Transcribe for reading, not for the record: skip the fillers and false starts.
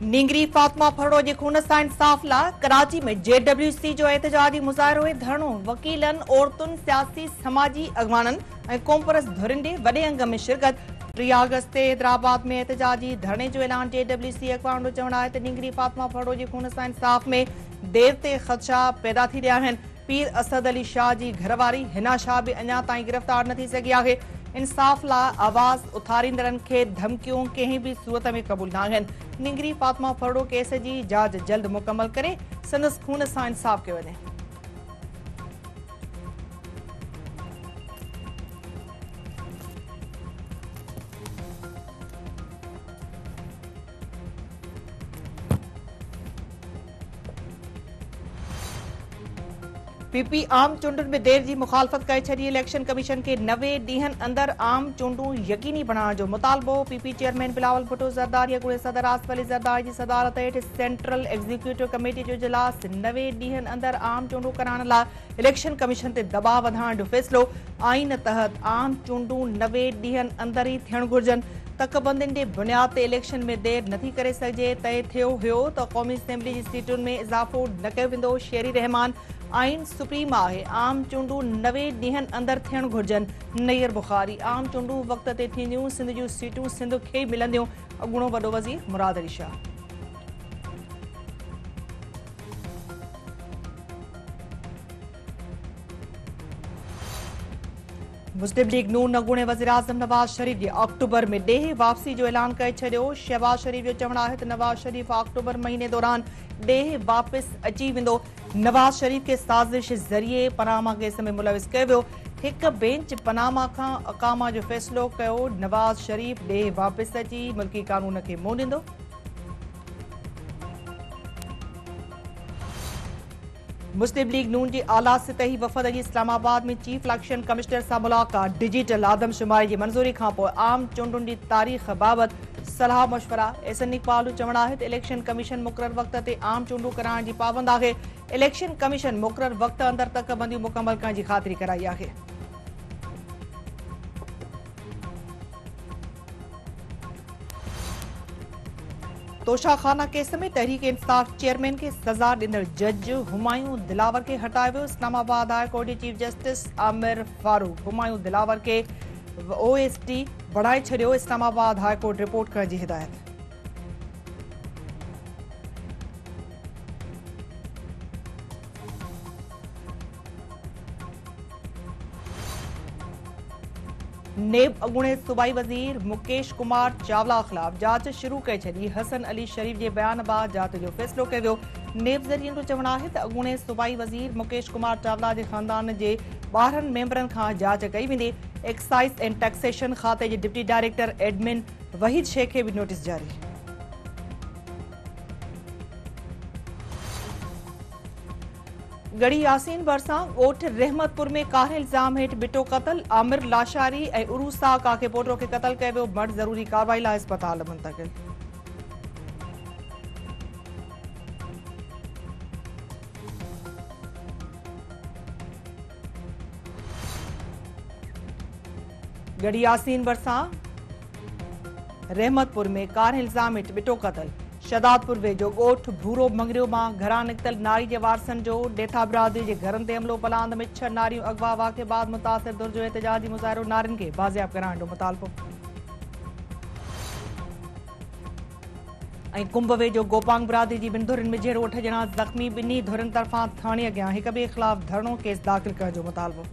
नींगरी फातिमा फड़ो जे खून सां इंसाफ लाइ कराची में JWC जो एहतजाजी मुज़ाहिरो ऐं धरणो वकीलनि, औरतुनि, सियासी समाजी अॻवाननि ऐं क़ौमपरस्त धुरियुनि ॾे वॾे अंग में शिरकत। 3 अगस्त ते हैदराबाद में एहतजाजी धरणे जो ऐलान। JWC अॻवान जो चवणु आहे त नींगरी फातिमा फड़ो जे खून सां इंसाफ में देर ते ख़दशा पैदा थी रहिया आहिनि। पीर असद अली शाह जी घरवारी हिना शाह बि अञा ताईं गिरफ़्तार न थी सघी आहे। इंसाफ लाइ आवाज़ उथारींदड़नि खे धमकियूं कंहिं बि सूरत में क़बूल न आहिनि। नींगरी फातिमा फड़ो केस जी जांच जल्द मुकमल करे संदसि खून सां इंसाफ कयो वञे। PP आम चूंडुनि में देर जी मुखालफ़त करे छॾी। इलेक्शन कमीशन खे 90 ॾींहनि अंदरि आम चूंडूं यकीनी बणाइण जो मुतालबो। PP चेयरमैन बिलावल भुट्टो ज़रदारी अॻूणे सदर आसिफ अली ज़रदारी जी सदारत हेठि सेंट्रल एग्ज़ीक्यूटिव कमेटी जो इजलास। 90 ॾींहनि अंदरि आम चूंडूं कराइण लाइ इलेक्शन कमीशन ते दबाव वधाइण जो फ़ैसिलो। आइन तहत आम चूंडूं 90 ॾींहनि अंदरि ई थियणु घुरिजनि। तकबंदियुनि जे बुनियाद ते इलेक्शन में देर नथी करे सघिजे। तइ थियो हुयो त क़ौमी असेंबली जी सीटुनि में इज़ाफ़ो न कयो वेंदो। शेरी रहमान आइन सुप्रीम आहे। आम चूंडूं 90 ॾींहनि अंदरि थियणु घुरिजनि। नैयर बुखारी आम चूंडूं वक़्त ते थींदियूं। सिंध जूं सीटूं सिंध खे ई मिलंदियूं। अॻूणो वॾो वज़ीर मुराद अली शाह। मुस्लिम लीग नून अॻूणे वज़ीर आज़म नवाज़ शरीफ़ जी अक्टूबर में ॾेह वापसी जो ऐलान करे छॾियो। शहबाज शरीफ़ जो चवणु आहे त नवाज़ शरीफ़ अक्टूबर महीने दौरान ॾेह वापसि अची वेंदो। नवाज़ शरीफ़ खे साज़िश ज़रिए पनामा केस में मुलविस कयो वियो। हिकु बेंच पनामा खां अकामा जो फ़ैसिलो कयो। नवाज़ शरीफ़ ॾेह वापसि अची मुल्की कानून खे मुंहुं ॾींदो। मुस्लिम लीग नून जी आला सतही वफ़द जी इस्लामाबाद में चीफ इलेक्शन कमिश्नर सां मुलाक़ात। डिजिटल आदमशुमारी जी मंज़ूरी खां पोइ आम चूंडुनि जी तारीख़ बाबति सलाह मशवरा। एहसन इक़बाल जो चवणु आहे त इलेक्शन कमीशन मुक़ररु वक़्त ते आम चूंडूं कराइण जी पाबंद आहे। इलेक्शन कमीशन मुक़ररु वक़्त अंदरि तकबंदियूं मुकमल करण जी ख़ातिरी कराई आहे। तोशाखाना केस में तहरीक इंसाफ चेयरमैन के सज़ा ॾींदड़ जज हुमायूं दिलावर खे हटायो वियो। इस्लामाबाद हाई कोर्ट जे चीफ जस्टिस आमिर फारूक हुमायूं दिलावर खे OSD बढ़ाए छॾियो। इस्लामाबाद हाई कोर्ट रिपोर्ट करण जी हिदायत। नेब अॻूणे सूबाई वज़ीर मुकेश कुमार चावला ख़िलाफ़ जांच शुरू करे छॾी। हसन अली शरीफ़ जे बयान बाबति जांच जो फ़ैसिलो कयो वियो। नेब ज़रियनि जो चवणु आहे त अॻूणे सूबाई वज़ीर मुकेश कुमार चावला जे ख़ानदान जे 12 मेंबरनि खां जांच कई वेंदी। एक्साइज़ एंड टैक्सेशन खाते जे deputy director admin Waheed Sheikh खे बि नोटिस जारी। गढ़ी यासीन भरिसां ॻोठ रहमतपुर में कारे इल्ज़ाम हेठि बिटो क़तल। आमिर लाशारी ऐं उरूसा काके पोटो खे क़तल कयो वियो। मर्द ज़रूरी कार्रवाई लाइ अस्पताल मुंतक़िल। गढ़ी यासीन भरिसां रहमतपुर में कारे इल्ज़ाम हेठि बिटो क़तल। शदादपुर वेझो ॻोठ भूरो मंगरियो मां घरां निकितल नारी जे वारसनि जो डेठा बिरादरी जे घरनि ते हमिलो। पलांद में 6 नारियूं अगवा वाक़े बाद मुतासिर दुर जो एहतजाजी मुज़ाहिरो। नारियुनि खे बाज़ियाब कराइण जो मुतालबो। ऐं कुंभ वेझो गोपांग बिरादरी जी 2 धुरियुनि में जहिड़ो 8 ॼणा ज़ख़्मी। 2 धुरियुनि तरफ़ां थाणे अॻियां हिक ॿिए ख़िलाफ़ धरणो केस दाख़िल करण जो मुतालबो।